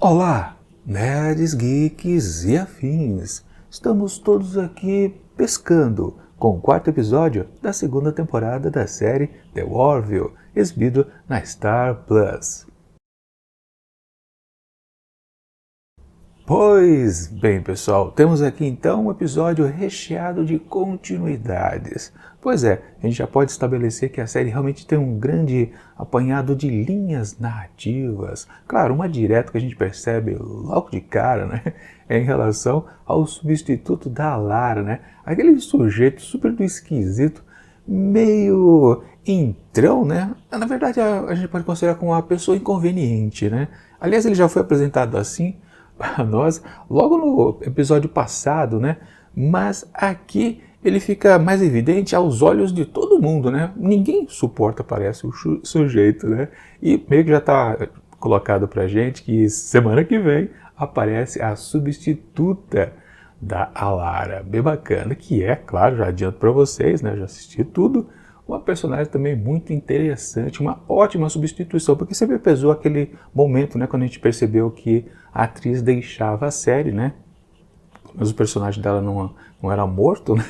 Olá, nerds, geeks e afins! Estamos todos aqui pescando com o quarto episódio da segunda temporada da série The Orville, exibido na Star Plus. Pois bem, pessoal, temos aqui então um episódio recheado de continuidades. Pois é, a gente já pode estabelecer que a série realmente tem um grande apanhado de linhas narrativas. Claro, uma direta que a gente percebe logo de cara, né, é em relação ao substituto da Lara, né? Aquele sujeito super esquisito, meio entrão, né? Na verdade, a gente pode considerar como uma pessoa inconveniente, né? Aliás, ele já foi apresentado assim para nós logo no episódio passado, né? Mas aqui ele fica mais evidente aos olhos de todo mundo, né? Ninguém suporta, parece, o sujeito, né? E meio que já está colocado pra gente que semana que vem aparece a substituta da Alara, bem bacana, que é, claro, já adianto para vocês, né? Já assisti tudo. Uma personagem também muito interessante, uma ótima substituição, porque sempre pesou aquele momento, né, quando a gente percebeu que a atriz deixava a série, né, mas o personagem dela não era morto, né,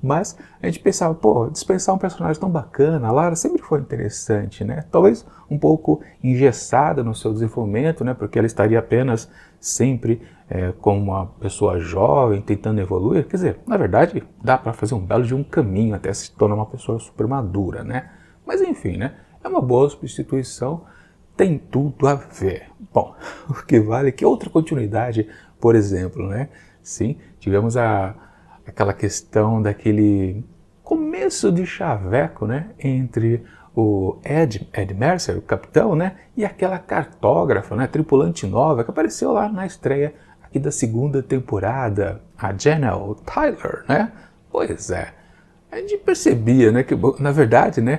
mas a gente pensava, pô, dispensar um personagem tão bacana, a Lara sempre foi interessante, né, talvez um pouco engessada no seu desenvolvimento, né, porque ela estaria apenas sempre como uma pessoa jovem, tentando evoluir. Quer dizer, na verdade, dá para fazer um belo de um caminho até se tornar uma pessoa super madura, né? Mas enfim, né? É uma boa substituição, tem tudo a ver. Bom, o que vale é que outra continuidade, por exemplo, né? Sim, tivemos aquela questão daquele começo de chaveco, né? Entre o Ed Mercer, o capitão, né? E aquela cartógrafa, né? Tripulante nova que apareceu lá na estreia aqui da segunda temporada, a Janelle Tyler, né? Pois é, a gente percebia, né, que na verdade, né,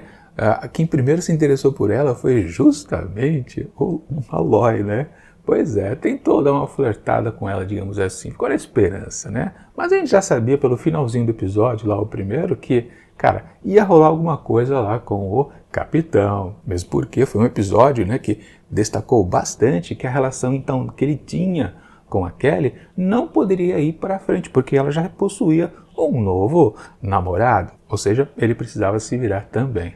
quem primeiro se interessou por ela foi justamente o Malloy, né? Pois é, tentou dar uma flertada com ela, digamos assim, ficou na esperança, né? Mas a gente já sabia pelo finalzinho do episódio, lá o primeiro, que, cara, ia rolar alguma coisa lá com o capitão, mesmo porque foi um episódio, né, que destacou bastante que a relação então que ele tinha com a Kelly não poderia ir para frente, porque ela já possuía um novo namorado, ou seja, ele precisava se virar também.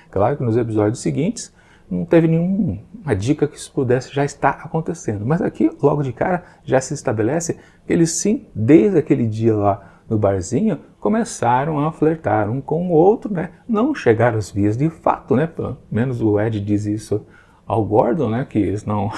Claro que nos episódios seguintes não teve nenhuma dica que isso pudesse já estar acontecendo, mas aqui, logo de cara, já se estabelece que eles sim, desde aquele dia lá no barzinho, começaram a flertar um com o outro, né? Não chegaram às vias de fato, né? Pelo menos o Ed diz isso ao Gordon, né? Que eles não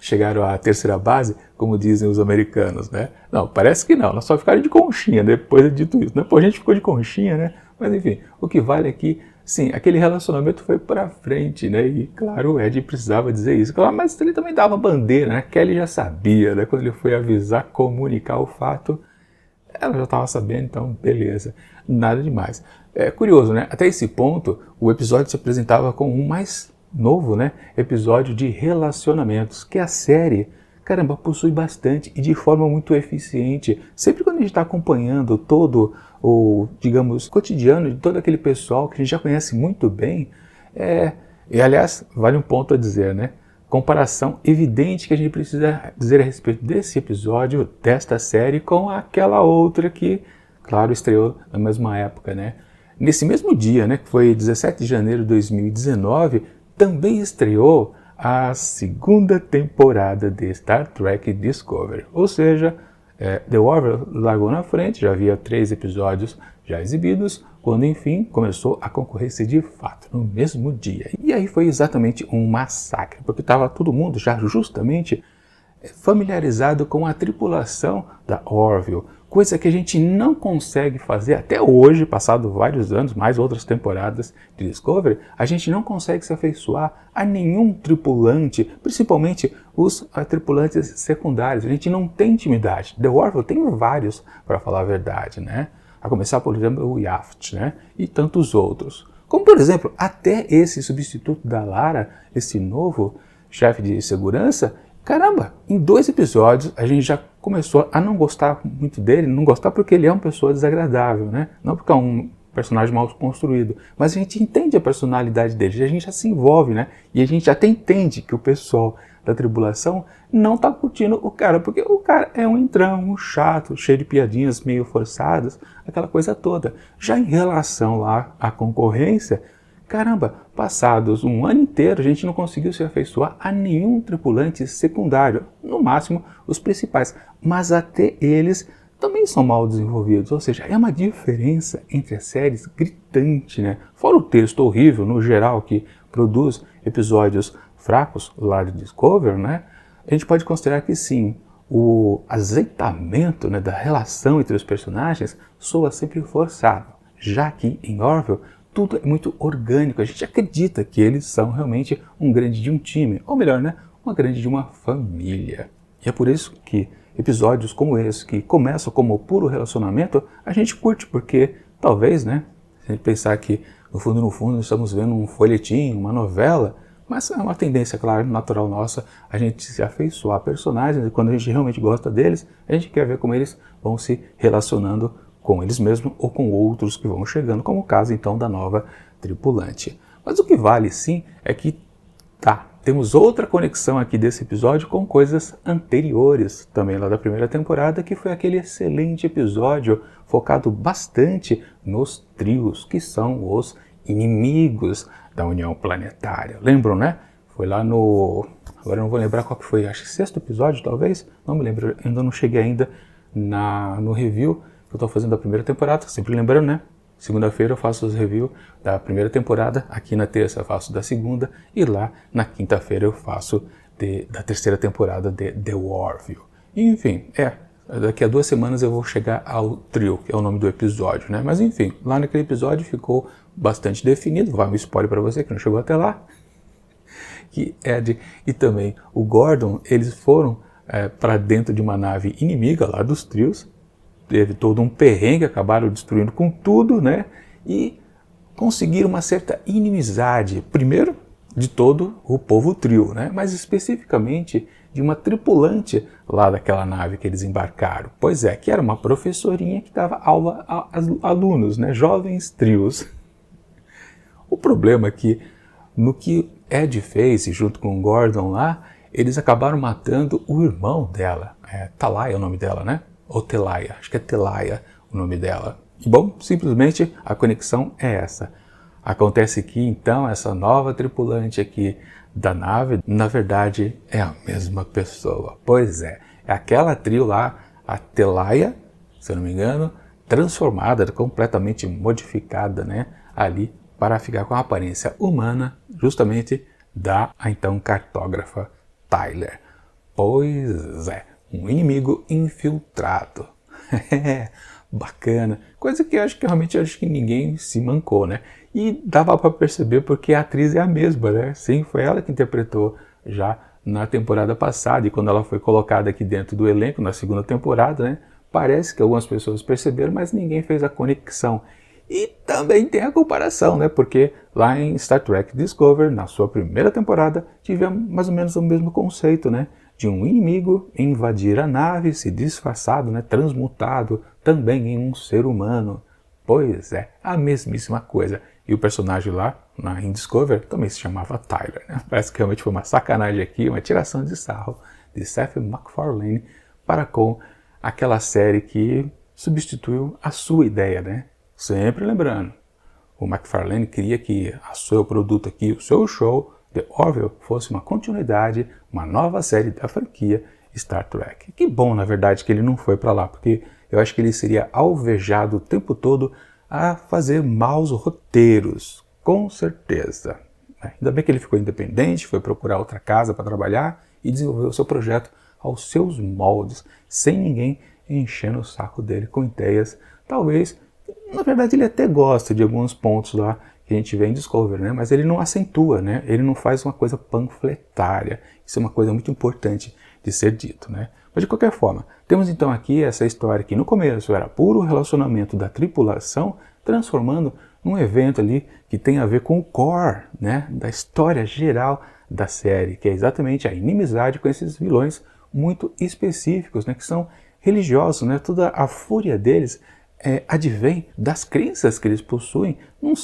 chegaram à terceira base, como dizem os americanos, né? Não, parece que não, nós só ficaram de conchinha depois de dito isso, né? Pô, a gente ficou de conchinha, né? Mas enfim, o que vale é que, sim, aquele relacionamento foi pra frente, né? E claro, o Ed precisava dizer isso. Claro, mas ele também dava bandeira, né? Kelly já sabia, né? Quando ele foi avisar, comunicar o fato, ela já estava sabendo, então beleza, nada demais. É curioso, né? Até esse ponto, o episódio se apresentava como um mais novo, né, episódio de relacionamentos, que a série, caramba, possui bastante e de forma muito eficiente. Sempre quando a gente está acompanhando todo o, digamos, cotidiano de todo aquele pessoal que a gente já conhece muito bem, e aliás, vale um ponto a dizer, né, comparação evidente que a gente precisa dizer a respeito desse episódio, desta série, com aquela outra que, claro, estreou na mesma época, né. Nesse mesmo dia, né, que foi 17 de janeiro de 2019, também estreou a segunda temporada de Star Trek Discovery. Ou seja, The Orville largou na frente, já havia 3 episódios já exibidos, quando enfim começou a concorrência de fato, no mesmo dia. E aí foi exatamente um massacre, porque estava todo mundo já justamente familiarizado com a tripulação da Orville, coisa que a gente não consegue fazer até hoje, passado vários anos, mais outras temporadas de Discovery, a gente não consegue se afeiçoar a nenhum tripulante, principalmente os tripulantes secundários. A gente não tem intimidade. The Orville tem vários, para falar a verdade, né? A começar, por exemplo, o Yaft, né? E tantos outros. Como, por exemplo, até esse substituto da Lara, esse novo chefe de segurança, caramba, em 2 episódios a gente já começou a não gostar muito dele, não gostar porque ele é uma pessoa desagradável, né? Não porque é um personagem mal construído, mas a gente entende a personalidade dele, a gente já se envolve, né? E a gente até entende que o pessoal da tribulação não tá curtindo o cara, porque o cara é um entrão, um chato, cheio de piadinhas meio forçadas, aquela coisa toda. Já em relação lá à concorrência, caramba, passados um ano inteiro a gente não conseguiu se afeiçoar a nenhum tripulante secundário, no máximo os principais, mas até eles também são mal desenvolvidos, ou seja, é uma diferença entre as séries gritante, né? Fora o texto horrível, no geral, que produz episódios fracos lá de Discovery, né? A gente pode considerar que sim, o azeitamento, né, da relação entre os personagens soa sempre forçado, já que em Orville tudo é muito orgânico, a gente acredita que eles são realmente um grande de um time, ou melhor, né, uma grande de uma família. E é por isso que episódios como esse, que começam como puro relacionamento, a gente curte, porque talvez, né, se a gente pensar que no fundo estamos vendo um folhetim, uma novela, mas é uma tendência, claro, natural nossa, a gente se afeiçoar a personagens, e quando a gente realmente gosta deles, a gente quer ver como eles vão se relacionando com eles mesmos ou com outros que vão chegando, como o caso então da nova tripulante. Mas o que vale sim é que temos outra conexão aqui desse episódio com coisas anteriores, também lá da primeira temporada, que foi aquele excelente episódio focado bastante nos trios, que são os inimigos da União Planetária. Lembram, né? Foi lá no... Agora eu não vou lembrar qual que foi, acho que sexto episódio, talvez? Não me lembro, ainda não cheguei ainda no review que eu estou fazendo da primeira temporada, sempre lembrando, né? Segunda-feira eu faço os reviews da primeira temporada, aqui na terça eu faço da segunda, e lá na quinta-feira eu faço da terceira temporada de The Orville. Enfim, daqui a 2 semanas eu vou chegar ao trio, que é o nome do episódio, né? Mas enfim, lá naquele episódio ficou bastante definido, vai um spoiler para você que não chegou até lá, que Ed e também o Gordon, eles foram para dentro de uma nave inimiga lá dos trios, teve todo um perrengue, acabaram destruindo com tudo, né? E conseguiram uma certa inimizade, primeiro de todo o povo trio, né? Mas especificamente de uma tripulante lá daquela nave que eles embarcaram. Pois é, que era uma professorinha que dava aula a alunos, né? Jovens trios. O problema é que no que Ed fez, junto com o Gordon lá, eles acabaram matando o irmão dela. Talaya é o nome dela, né? Ou Telaya, acho que é Telaya o nome dela. E bom, simplesmente a conexão é essa. Acontece que então essa nova tripulante aqui da nave, na verdade é a mesma pessoa. Pois é aquela trio lá, a Telaya, se eu não me engano, transformada, completamente modificada, né, ali para ficar com a aparência humana, justamente da então cartógrafa Tyler. Pois é. Um inimigo infiltrado. Bacana. Coisa que eu acho que realmente ninguém se mancou, né? E dava para perceber porque a atriz é a mesma, né? Sim, foi ela que interpretou já na temporada passada, e quando ela foi colocada aqui dentro do elenco na segunda temporada, né? Parece que algumas pessoas perceberam, mas ninguém fez a conexão. E também tem a comparação, né? Porque lá em Star Trek Discovery, na sua primeira temporada, tivemos mais ou menos o mesmo conceito, né? De um inimigo invadir a nave, se disfarçado, né, transmutado também em um ser humano. Pois é, a mesmíssima coisa. E o personagem lá, em Discovery, também se chamava Tyler, né? Parece que realmente foi uma sacanagem aqui, uma tiração de sarro de Seth MacFarlane para com aquela série que substituiu a sua ideia, né? Sempre lembrando, o MacFarlane queria que o seu produto aqui, o seu show, The Orville, fosse uma continuidade, uma nova série da franquia Star Trek. Que bom, na verdade, que ele não foi para lá, porque eu acho que ele seria alvejado o tempo todo a fazer maus roteiros, com certeza. Ainda bem que ele ficou independente, foi procurar outra casa para trabalhar e desenvolveu o seu projeto aos seus moldes, sem ninguém enchendo o saco dele com ideias. Talvez, na verdade, ele até gosta de alguns pontos lá que a gente vê em Discovery, né? Mas ele não acentua, né? Ele não faz uma coisa panfletária. Isso é uma coisa muito importante de ser dito, né? Mas de qualquer forma, temos então aqui essa história que no começo era puro relacionamento da tripulação, transformando num evento ali que tem a ver com o core, né? Da história geral da série, que é exatamente a inimizade com esses vilões muito específicos, né? Que são religiosos, né? Toda a fúria deles advém das crenças que eles possuem uma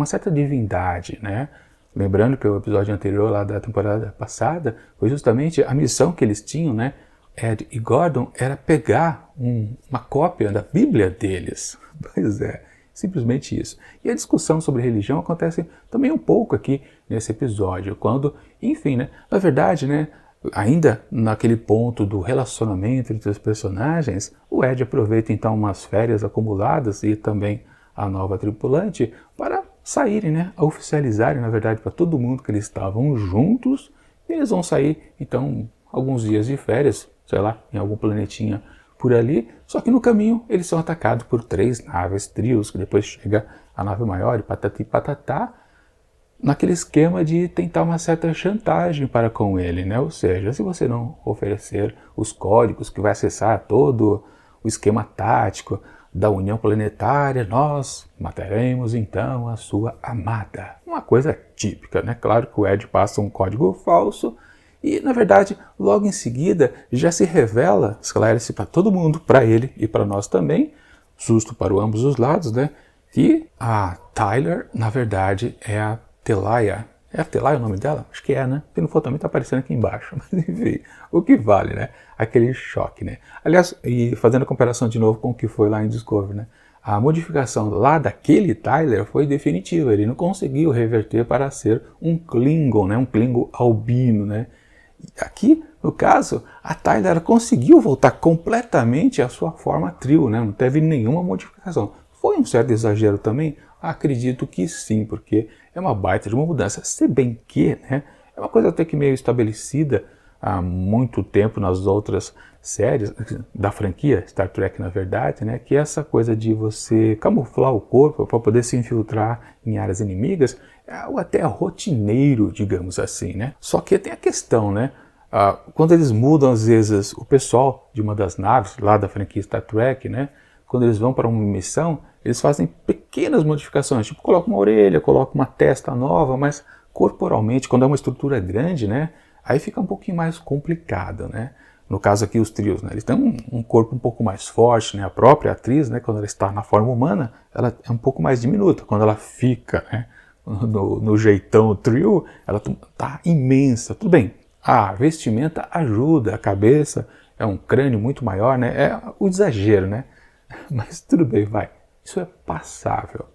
certa divindade, né? Lembrando que o episódio anterior lá da temporada passada foi justamente a missão que eles tinham, né? Ed e Gordon era pegar uma cópia da Bíblia deles. Pois é, simplesmente isso. E a discussão sobre religião acontece também um pouco aqui nesse episódio, quando, enfim, né? Na verdade, né? Ainda naquele ponto do relacionamento entre os personagens, o Ed aproveita então umas férias acumuladas e também a nova tripulante para saírem, né, a oficializarem, na verdade, para todo mundo que eles estavam juntos, e eles vão sair, então, alguns dias de férias, sei lá, em algum planetinha por ali, só que no caminho eles são atacados por 3 naves trios, que depois chega a nave maior e patati patatá, naquele esquema de tentar uma certa chantagem para com ele, né? Ou seja, se você não oferecer os códigos que vai acessar todo o esquema tático da União Planetária, nós mataremos então a sua amada. Uma coisa típica, né? Claro que o Ed passa um código falso e, na verdade, logo em seguida já se revela, esclarece para todo mundo, para ele e para nós também, susto para ambos os lados, né? Que a Tyler, na verdade, é a Telaya. É a Telaya o nome dela? Acho que é, né? Se não for também está aparecendo aqui embaixo. Mas enfim, o que vale, né? Aquele choque, né? Aliás, e fazendo a comparação de novo com o que foi lá em Discovery, né? A modificação lá daquele Tyler foi definitiva. Ele não conseguiu reverter para ser um Klingon, né? Um Klingon albino, né? Aqui, no caso, a Tyler conseguiu voltar completamente à sua forma trio, né? Não teve nenhuma modificação. Foi um certo exagero também? Acredito que sim, porque é uma baita de uma mudança. Se bem que, né, é uma coisa até que meio estabelecida há muito tempo nas outras séries da franquia Star Trek, na verdade, né, que essa coisa de você camuflar o corpo para poder se infiltrar em áreas inimigas é algo até rotineiro, digamos assim, né? Só que tem a questão, né? Quando eles mudam, às vezes, o pessoal de uma das naves lá da franquia Star Trek, né? Quando eles vão para uma missão, eles fazem pequenas modificações, tipo colocam uma orelha, colocam uma testa nova, mas corporalmente, quando é uma estrutura grande, né, aí fica um pouquinho mais complicado, né? No caso aqui os trios, né, eles têm um corpo um pouco mais forte, né? A própria atriz, né, quando ela está na forma humana, ela é um pouco mais diminuta. Quando ela fica, né, no jeitão trio, ela está imensa. Tudo bem, a vestimenta ajuda, a cabeça é um crânio muito maior, né? É o exagero, né? Mas tudo bem, vai. Isso é passável.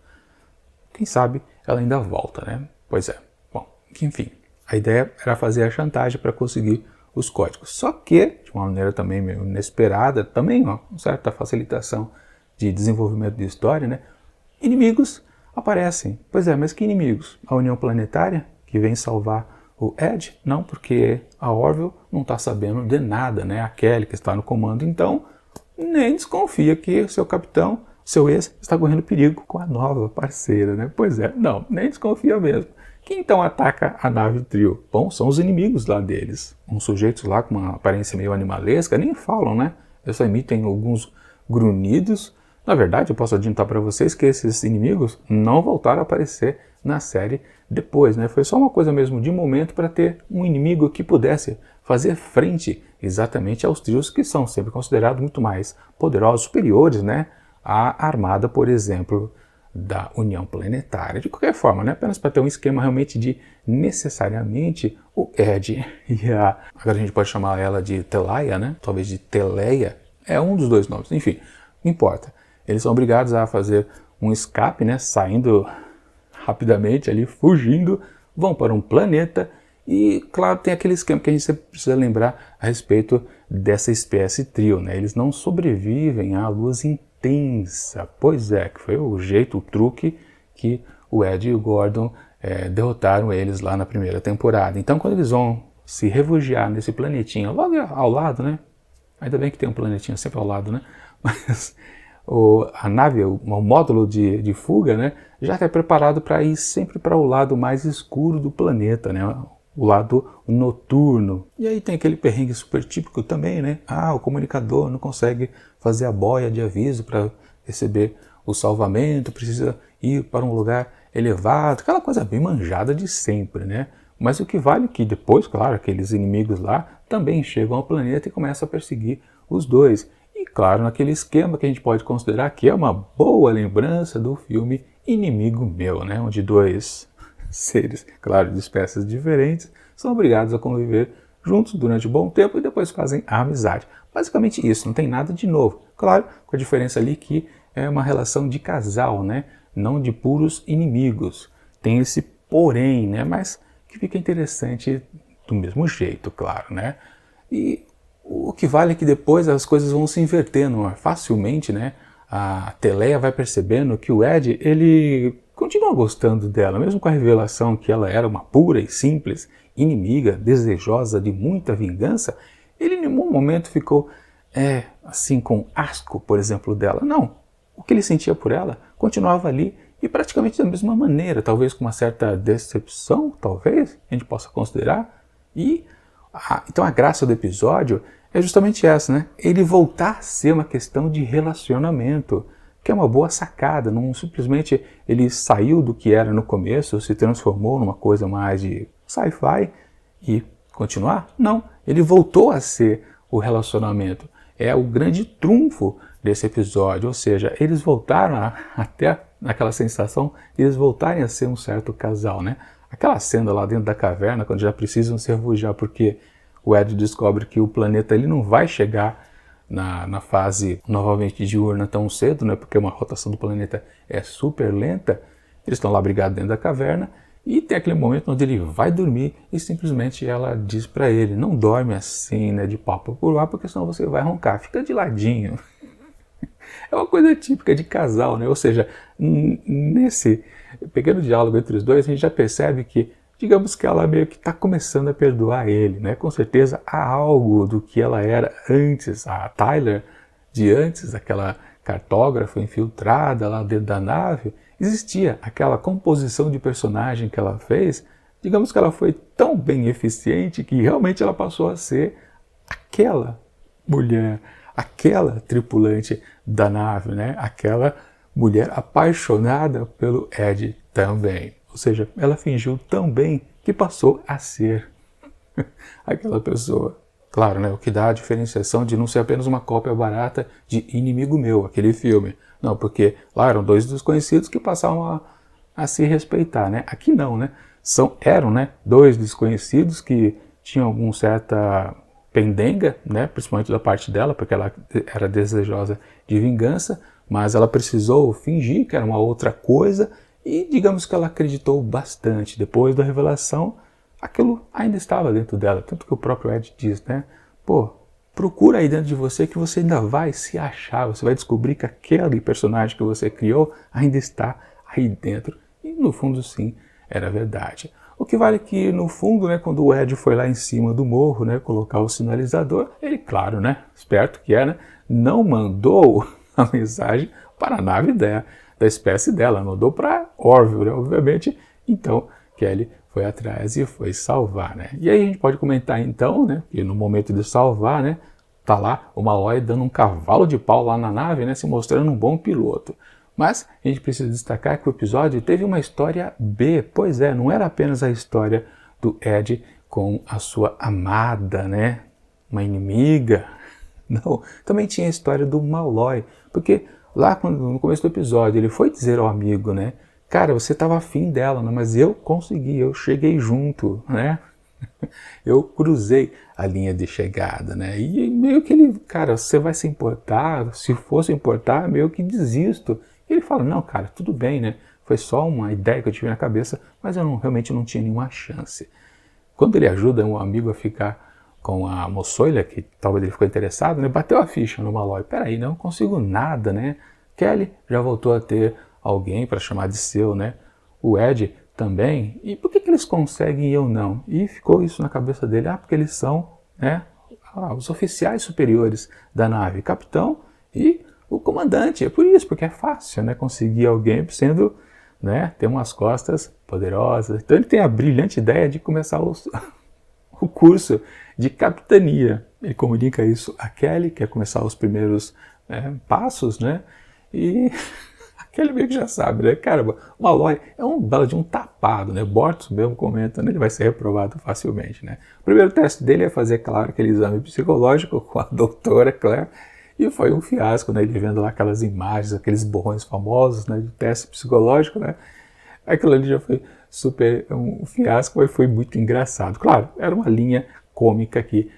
Quem sabe ela ainda volta, né? Pois é. Bom, enfim. A ideia era fazer a chantagem para conseguir os códigos. Só que, de uma maneira também meio inesperada, também uma certa facilitação de desenvolvimento de história, né? Inimigos aparecem. Pois é, mas que inimigos? A União Planetária, que vem salvar o Ed? Não, porque a Orville não está sabendo de nada, né? A Kelly, que está no comando, então nem desconfia que o seu capitão, seu ex, está correndo perigo com a nova parceira, né? Pois é, não, nem desconfia mesmo. Quem então ataca a nave trio? Bom, são os inimigos lá deles. Uns sujeitos lá com uma aparência meio animalesca, nem falam, né? Eles só emitem alguns grunhidos. Na verdade, eu posso adiantar para vocês que esses inimigos não voltaram a aparecer na série depois, né? Foi só uma coisa mesmo de momento para ter um inimigo que pudesse fazer frente exatamente aos trios que são sempre considerados muito mais poderosos, superiores, né, à armada, por exemplo, da União Planetária. De qualquer forma, né, apenas para ter um esquema realmente de necessariamente o Ed e agora a gente pode chamar ela de Telaya, né, talvez de Teleia, é um dos dois nomes, enfim, não importa. Eles são obrigados a fazer um escape, né, saindo rapidamente ali, fugindo, vão para um planeta. E, claro, tem aquele esquema que a gente sempre precisa lembrar a respeito dessa espécie trio, né? Eles não sobrevivem à luz intensa. Pois é, que foi o jeito, o truque que o Ed e o Gordon derrotaram eles lá na primeira temporada. Então, quando eles vão se refugiar nesse planetinha, logo ao lado, né? Ainda bem que tem um planetinha sempre ao lado, né? Mas a nave, o módulo de fuga, né? Já está preparado para ir sempre para o lado mais escuro do planeta, né? O lado noturno. E aí tem aquele perrengue super típico também, né? O comunicador não consegue fazer a boia de aviso para receber o salvamento, precisa ir para um lugar elevado, aquela coisa bem manjada de sempre, né? Mas o que vale é que depois, claro, aqueles inimigos lá também chegam ao planeta e começam a perseguir os dois. E claro, naquele esquema que a gente pode considerar que é uma boa lembrança do filme Inimigo Meu, né? Onde dois seres, claro, de espécies diferentes, são obrigados a conviver juntos durante um bom tempo e depois fazem a amizade. Basicamente isso, não tem nada de novo. Claro, com a diferença ali que é uma relação de casal, né? Não de puros inimigos. Tem esse porém, né? Mas que fica interessante do mesmo jeito, claro, né? E o que vale é que depois as coisas vão se invertendo facilmente, né? A Teleia vai percebendo que o Ed, ele continua gostando dela, mesmo com a revelação que ela era uma pura e simples inimiga, desejosa de muita vingança. Ele em nenhum momento ficou assim com asco, por exemplo, dela. Não, o que ele sentia por ela continuava ali e praticamente da mesma maneira, talvez com uma certa decepção, talvez, a gente possa considerar. E então a graça do episódio é justamente essa, né? Ele voltar a ser uma questão de relacionamento, que é uma boa sacada, não simplesmente ele saiu do que era no começo, se transformou numa coisa mais de sci-fi e continuar. Não, ele voltou a ser o relacionamento. É o grande trunfo desse episódio, ou seja, eles voltaram até naquela sensação, eles voltarem a ser um certo casal, né? Aquela cena lá dentro da caverna, quando já precisam se refugiar, porque o Ed descobre que o planeta ele não vai chegar na fase novamente diurna tão cedo, né? Porque uma rotação do planeta é super lenta. Eles estão lá brigados dentro da caverna e tem aquele momento onde ele vai dormir e simplesmente ela diz para ele, não dorme assim, né, de papo por ar, porque senão você vai roncar, fica de ladinho. É uma coisa típica de casal, né? Ou seja, nesse pequeno diálogo entre os dois, a gente já percebe que, digamos que ela meio que está começando a perdoar ele, né? Com certeza há algo do que ela era antes, a Tyler de antes, aquela cartógrafa infiltrada lá dentro da nave, existia aquela composição de personagem que ela fez, digamos que ela foi tão bem eficiente que realmente ela passou a ser aquela mulher, aquela tripulante da nave, né? Aquela mulher apaixonada pelo Ed também. Ou seja, ela fingiu tão bem que passou a ser aquela pessoa. Claro, né? O que dá a diferenciação de não ser apenas uma cópia barata de Inimigo Meu, aquele filme. Não, porque lá eram dois desconhecidos que passavam a se respeitar, né? Aqui não, né? Eram, né, dois desconhecidos que tinham alguma certa pendenga, né, principalmente da parte dela, porque ela era desejosa de vingança, mas ela precisou fingir que era uma outra coisa e digamos que ela acreditou bastante. Depois da revelação, aquilo ainda estava dentro dela, tanto que o próprio Ed diz, né, pô, procura aí dentro de você que você ainda vai se achar, você vai descobrir que aquele personagem que você criou ainda está aí dentro. E no fundo sim, era verdade. O que vale é que, no fundo, né, quando o Ed foi lá em cima do morro, né, colocar o sinalizador, ele, claro, né, esperto que é, né, não mandou a mensagem para a nave da espécie dela, mandou para Orville, né, obviamente. Então, Kelly foi atrás e foi salvar, né. E aí a gente pode comentar, então, né, que no momento de salvar, né, tá lá o Malloy dando um cavalo de pau lá na nave, né, se mostrando um bom piloto. Mas a gente precisa destacar que o episódio teve uma história B. Pois é, não era apenas a história do Ed com a sua amada, né? Uma inimiga. Não, também tinha a história do Malloy. Porque lá no começo do episódio ele foi dizer ao amigo, né? Cara, você estava afim dela, né? Mas eu consegui, eu cheguei junto, né? Eu cruzei a linha de chegada, né? E meio que ele, cara, você vai se importar? Se fosse importar, meio que desisto. E ele fala, não, cara, tudo bem, né? Foi só uma ideia que eu tive na cabeça, mas eu realmente não tinha nenhuma chance. Quando ele ajuda um amigo a ficar com a moçoila, que talvez ele ficou interessado, né? Bateu a ficha no Malloy. Peraí, não consigo nada, né? Kelly já voltou a ter alguém para chamar de seu, né? O Ed também. E por que eles conseguem e eu não? E ficou isso na cabeça dele. Ah, porque eles são, né, os oficiais superiores da nave, capitão e o comandante. É por isso, porque é fácil, né, conseguir alguém sendo, né, ter umas costas poderosas. Então ele tem a brilhante ideia de começar o curso de capitania. Ele comunica isso a Kelly, quer começar os primeiros passos, né? E Kelly meio que já sabe, né? Caramba, o Malloy é um belo de um tapado, né? Bortz mesmo comenta, né? Ele vai ser reprovado facilmente, né? O primeiro teste dele é fazer, claro, aquele exame psicológico com a doutora Claire, e foi um fiasco, né? Ele vendo lá aquelas imagens, aqueles borrões famosos, né? De teste psicológico, né? Aquilo ali já foi um fiasco, mas foi muito engraçado. Claro, era uma linha cômica aqui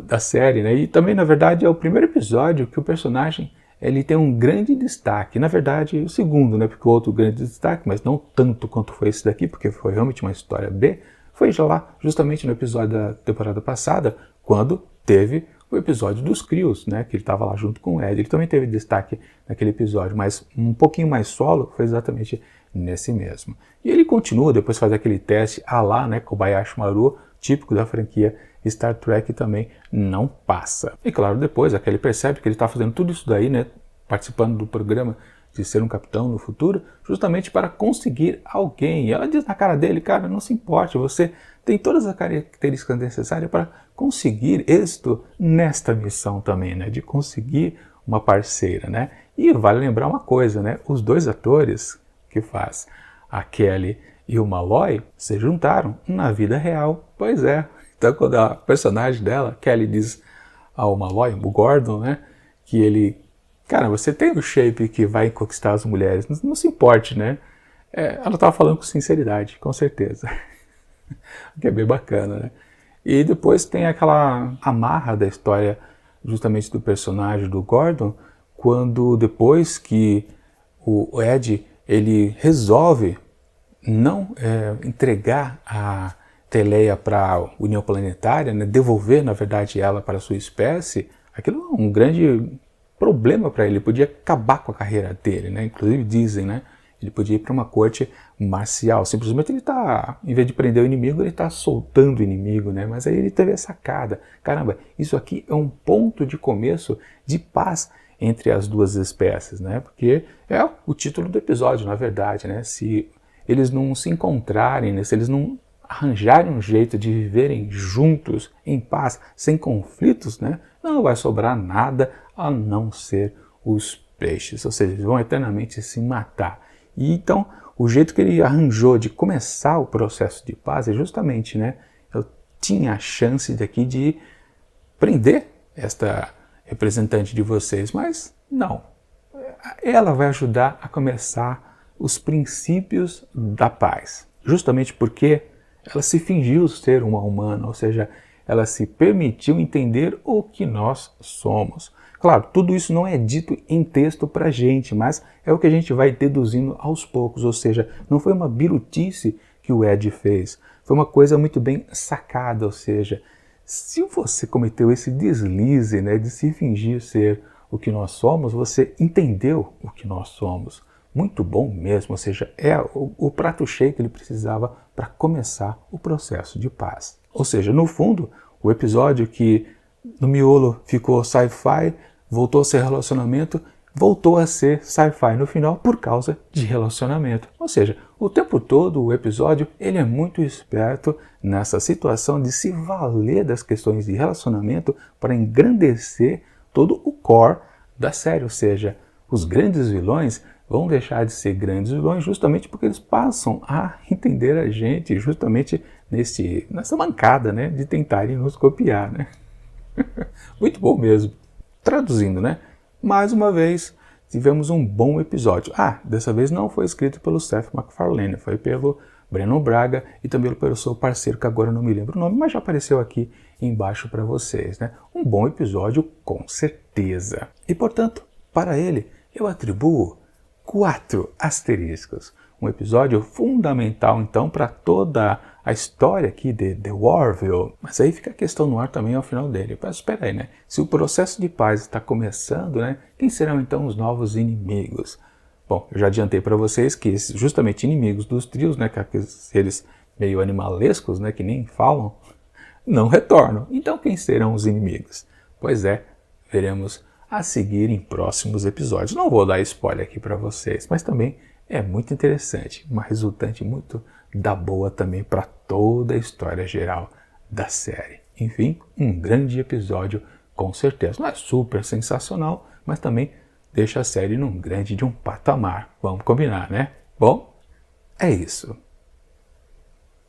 da série, né? E também, na verdade, é o primeiro episódio que o personagem ele tem um grande destaque. Na verdade, o segundo, né? Porque o outro grande destaque, mas não tanto quanto foi esse daqui, porque foi realmente uma história B, foi já lá, justamente no episódio da temporada passada, quando teve o episódio dos Crios, né? Que ele estava lá junto com o Ed. Ele também teve destaque naquele episódio, mas um pouquinho mais solo foi exatamente nesse mesmo. E ele continua, depois faz aquele teste a lá, né? Kobayashi Maru, típico da franquia Star Trek, também não passa. E claro, depois ele percebe que ele está fazendo tudo isso daí, né? Participando do programa de ser um capitão no futuro, justamente para conseguir alguém. E ela diz na cara dele, cara, não se importe, você tem todas as características necessárias para conseguir êxito nesta missão também, né? De conseguir uma parceira, né? E vale lembrar uma coisa, né? Os dois atores que faz a Kelly e o Malloy se juntaram na vida real. Pois é. Então, quando a personagem dela, Kelly, diz ao Malloy, o Gordon, né? Que ele... Cara, você tem o shape que vai conquistar as mulheres. Não se importe, né? Ela estava falando com sinceridade, com certeza. Que é bem bacana, né? E depois tem aquela amarra da história justamente do personagem do Gordon, quando depois que o Ed ele resolve não entregar a Teleia para a União Planetária, né? Devolver, na verdade, ela para a sua espécie, aquilo é um grande problema para ele. Ele podia acabar com a carreira dele, né? Inclusive dizem, né? Ele podia ir para uma corte marcial. Simplesmente ele está, em vez de prender o inimigo, ele está soltando o inimigo, né? Mas aí ele teve a sacada. Caramba, isso aqui é um ponto de começo de paz entre as duas espécies, né? Porque é o título do episódio, na verdade, né? Se eles não se encontrarem, né? Se eles não arranjarem um jeito de viverem juntos, em paz, sem conflitos, né? Não vai sobrar nada a não ser os peixes, ou seja, eles vão eternamente se matar. E então, o jeito que ele arranjou de começar o processo de paz é justamente, né? Eu tinha a chance daqui de prender esta representante de vocês, mas não. Ela vai ajudar a começar os princípios da paz, justamente porque ela se fingiu ser uma humana, ou seja, ela se permitiu entender o que nós somos. Claro, tudo isso não é dito em texto pra gente, mas é o que a gente vai deduzindo aos poucos, ou seja, não foi uma birutice que o Ed fez, foi uma coisa muito bem sacada, ou seja, se você cometeu esse deslize, né, de se fingir ser o que nós somos, você entendeu o que nós somos. Muito bom mesmo, ou seja, é o prato cheio que ele precisava para começar o processo de paz. Ou seja, no fundo, o episódio que no miolo ficou sci-fi, voltou a ser relacionamento, voltou a ser sci-fi no final por causa de relacionamento. Ou seja, o tempo todo o episódio ele é muito esperto nessa situação de se valer das questões de relacionamento para engrandecer todo o core da série. Ou seja, os grandes vilões vão deixar de ser grandes vilões justamente porque eles passam a entender a gente justamente nessa mancada, né, de tentarem nos copiar, né? Muito bom mesmo. Traduzindo, né? Mais uma vez, tivemos um bom episódio. Dessa vez não foi escrito pelo Seth MacFarlane, foi pelo Breno Braga e também pelo seu parceiro, que agora não me lembro o nome, mas já apareceu aqui embaixo para vocês, né? Um bom episódio, com certeza. E, portanto, para ele, eu atribuo 4 asteriscos. Um episódio fundamental, então, para toda a história aqui de The Orville. Mas aí fica a questão no ar também ao final dele. Mas espera aí, né? Se o processo de paz está começando, né? Quem serão, então, os novos inimigos? Bom, eu já adiantei para vocês que justamente inimigos dos trios, né? Que aqueles seres meio animalescos, né? Que nem falam, não retornam. Então, quem serão os inimigos? Pois é, veremos a seguir em próximos episódios. Não vou dar spoiler aqui para vocês, mas também é muito interessante, uma resultante muito da boa também para toda a história geral da série. Enfim, um grande episódio com certeza. Não é super sensacional, mas também deixa a série num grande de um patamar. Vamos combinar, né? Bom, é isso.